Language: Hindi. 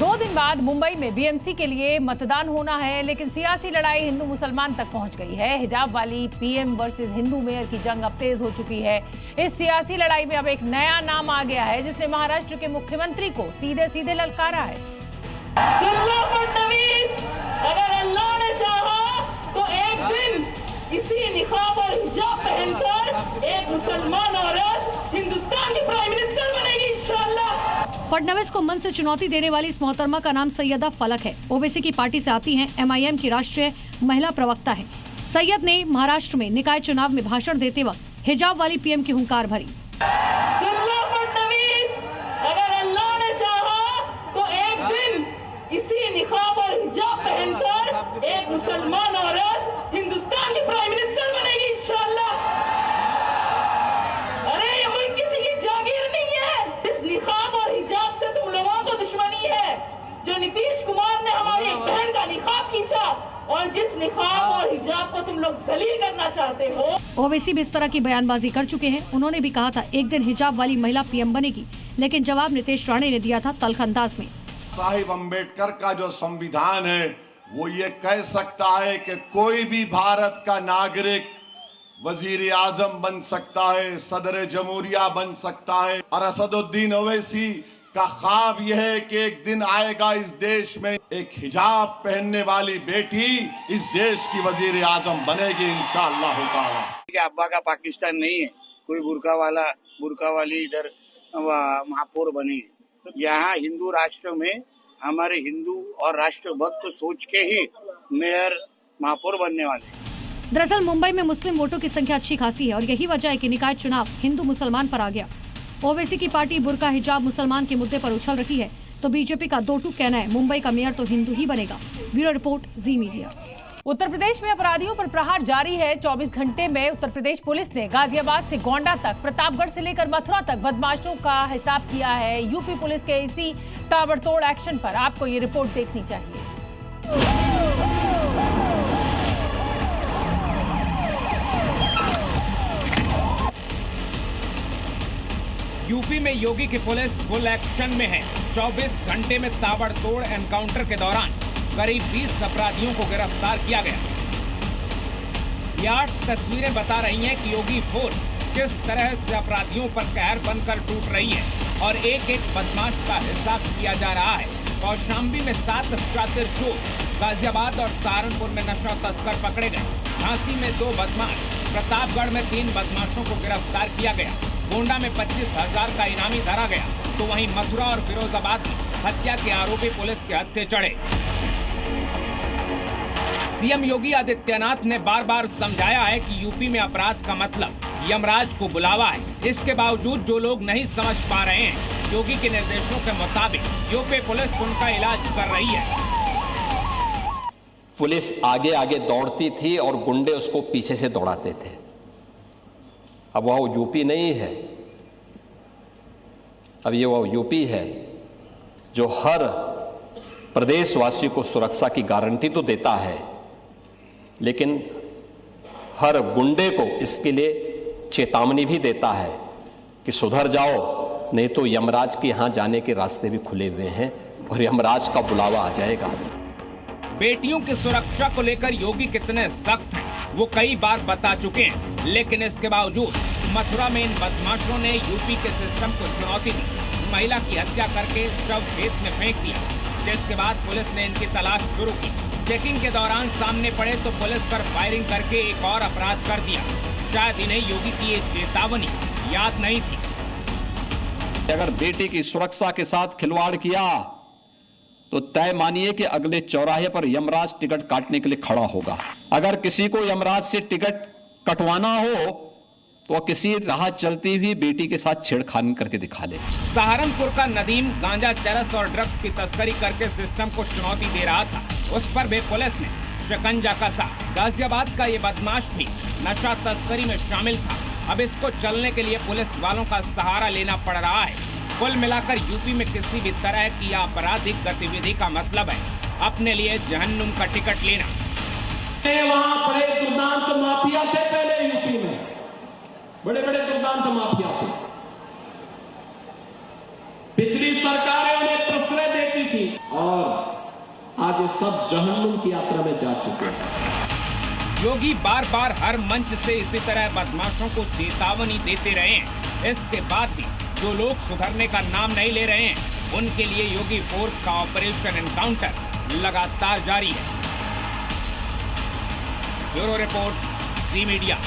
2 दिन बाद मुंबई में बीएमसी के लिए मतदान होना है, लेकिन सियासी लड़ाई हिंदू मुसलमान तक पहुंच गई है। हिजाब वाली पीएम वर्सेस हिंदू मेयर की जंग अब तेज हो चुकी है। इस सियासी लड़ाई में अब एक नया नाम आ गया है, जिसने महाराष्ट्र के मुख्यमंत्री को सीधे सीधे ललकारा है। फडणवीस, अगर अल्लाह ने चाहा तो एक दिन इसी निकाब और हिजाब पहनकर एक मुसलमान औरत हिंदुस्तान की प्राइम मिनिस्टर बनेगी इंशाअल्लाह। फडणवीस को मन से चुनौती देने वाली इस मोहतरमा का नाम सैयदा फलक है। ओवैसी की पार्टी से आती हैं, एमआईएम की राष्ट्रीय महिला प्रवक्ता है। सैयद ने महाराष्ट्र में निकाय चुनाव में भाषण देते वक्त हिजाब वाली पीएम की हुंकार भरी। फडणवीस, अगर अल्लाह ने चाहा तो एक दिन इसी निकाब और हिजाब पहनकर एक मुसलमान औरत हिंदुस्तान की प्राइम मिनिस्टर बनेगी इंशाअल्लाह। अरे ये मुल्क किसी की जागीर नहीं है। इस निकाब और हिजाब से तुम लोगों को दुश्मनी है। जो नीतीश कुमार ने हमारी एक बहन का निकाब खींचा और जिस निकाब और हिजाब को तुम लोग जलील करना चाहते हो। ओवैसी भी इस तरह की बयानबाजी कर चुके हैं। उन्होंने भी कहा था एक दिन हिजाब वाली महिला पीएम बनेगी, लेकिन जवाब नीतीश राणे ने दिया था तल्ख अंदाज में। साहिब अम्बेडकर का जो संविधान है वो ये कह सकता है कि कोई भी भारत का नागरिक वजीर आजम बन सकता है, सदर जमहूरिया बन सकता है। और असदुद्दीन ओवैसी का ख्वाब यह है कि एक दिन आएगा इस देश में एक हिजाब पहनने वाली बेटी इस देश की वजीर आजम बनेगी इंशाअल्लाह ताला। अब्बा का पाकिस्तान नहीं है, कोई बुर्का वाली इधर महापौर बनी। यहाँ हिंदू राष्ट्र में हमारे हिंदू और राष्ट्रभक्त सोच के ही मेयर महापौर बनने वाले। दरअसल मुंबई में मुस्लिम वोटों की संख्या अच्छी खासी है और यही वजह है कि निकाय चुनाव हिंदू मुसलमान पर आ गया। ओवैसी की पार्टी बुर्का हिजाब मुसलमान के मुद्दे पर उछल रही है, तो बीजेपी का दो टूक कहना है मुंबई का मेयर तो हिंदू ही बनेगा। ब्यूरो रिपोर्ट, जी मीडिया। उत्तर प्रदेश में अपराधियों पर प्रहार जारी है। 24 घंटे में उत्तर प्रदेश पुलिस ने गाजियाबाद से गोंडा तक, प्रतापगढ़ से लेकर मथुरा तक बदमाशों का हिसाब किया है। यूपी पुलिस के इसी ताबड़तोड़ एक्शन पर आपको ये रिपोर्ट देखनी चाहिए। यूपी में योगी की पुलिस फुल एक्शन में है। 24 घंटे में ताबड़तोड़ एनकाउंटर के दौरान करीब 20 अपराधियों को गिरफ्तार किया गया। ये तस्वीरें बता रही हैं कि योगी फोर्स किस तरह से अपराधियों पर कहर बनकर टूट रही है और एक एक बदमाश का हिसाब किया जा रहा है। कौशाम्बी में 7 शातिर चोर, गाजियाबाद और सहारनपुर में नशा तस्कर पकड़े गए। झांसी में 2 बदमाश, प्रतापगढ़ में 3 बदमाशों को गिरफ्तार किया गया। गोंडा में 25,000 का इनामी धरा गया, तो वहीं मथुरा और फिरोजाबाद में हत्या के आरोपी पुलिस के हत्थे चढ़े। सीएम योगी आदित्यनाथ ने बार बार समझाया है कि यूपी में अपराध का मतलब यमराज को बुलावा है। इसके बावजूद जो लोग नहीं समझ पा रहे हैं, योगी के निर्देशों के मुताबिक यूपी पुलिस उनका इलाज कर रही है। पुलिस आगे आगे दौड़ती थी और गुंडे उसको पीछे से दौड़ाते थे। अब वह यूपी नहीं है, अब ये वो यूपी है जो हर प्रदेशवासी को सुरक्षा की गारंटी तो देता है, लेकिन हर गुंडे को इसके लिए चेतावनी भी देता है कि सुधर जाओ, नहीं तो यमराज के यहाँ जाने के रास्ते भी खुले हुए हैं और यमराज का बुलावा आ जाएगा। बेटियों की सुरक्षा को लेकर योगी कितने सख्त हैं, वो कई बार बता चुके हैं, लेकिन इसके बावजूद मथुरा में इन बदमाशों ने यूपी के सिस्टम को चुनौती दी। महिला की हत्या करके शव खेत में फेंक दिया, जिसके बाद पुलिस ने इनकी तलाश शुरू की। चेकिंग के दौरान सामने पड़े तो पुलिस पर फायरिंग करके एक और अपराध कर दिया। शायद इन्हें योगी की ये चेतावनी याद नहीं थी। अगर बेटी की सुरक्षा के साथ खिलवाड़ किया तो तय मानिए कि अगले चौराहे पर यमराज टिकट काटने के लिए खड़ा होगा। अगर किसी को यमराज से टिकट कटवाना हो तो किसी राह चलती हुई बेटी के साथ छेड़खानी करके दिखा ले। सहारनपुर का नदीम गांजा, चरस और ड्रग्स की तस्करी करके सिस्टम को चुनौती दे रहा था, उस पर भी पुलिस ने शिकंजा कसा। गाजियाबाद का ये बदमाश भी नशा तस्करी में शामिल था। अब इसको चलने के लिए पुलिस वालों का सहारा लेना पड़ रहा है। कुल मिलाकर यूपी में किसी भी तरह की आपराधिक गतिविधि का मतलब है अपने लिए जहन्नुम का टिकट लेना। वहाँ बड़े दुर्दांत माफिया थे पहले यूपी में, बड़े बड़े दुर्दांत माफिया थे। पिछली सरकारें उन्हें प्रश्रय देती थी ये सब जहन्नुम की यात्रा में जा चुके हैं। योगी बार बार हर मंच से इसी तरह बदमाशों को चेतावनी देते रहे हैं। इसके बाद भी जो लोग सुधरने का नाम नहीं ले रहे हैं, उनके लिए योगी फोर्स का ऑपरेशन एनकाउंटर लगातार जारी है। ब्यूरो रिपोर्ट, जी मीडिया।